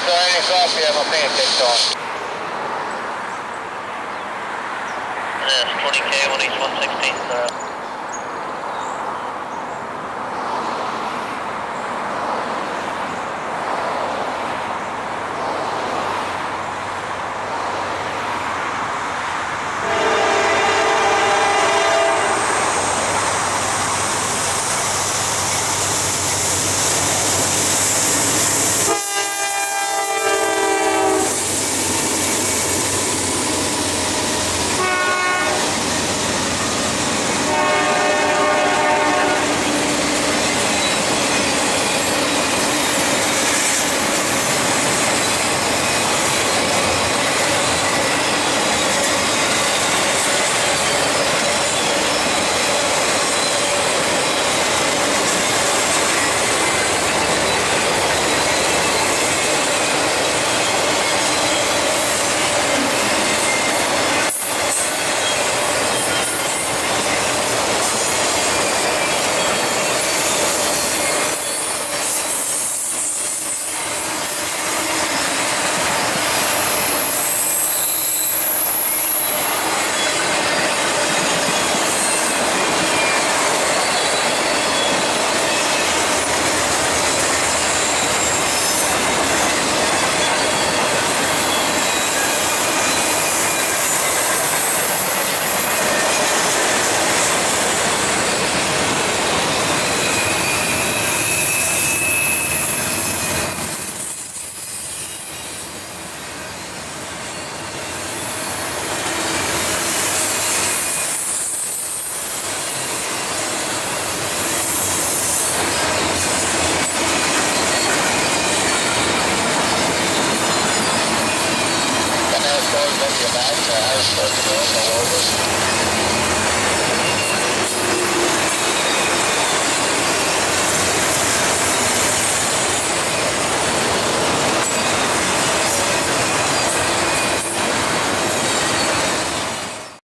any copy, I'm a paint picked on. That's 20K, 1H116, sir. And that's going to be a match, I was supposed to go all over.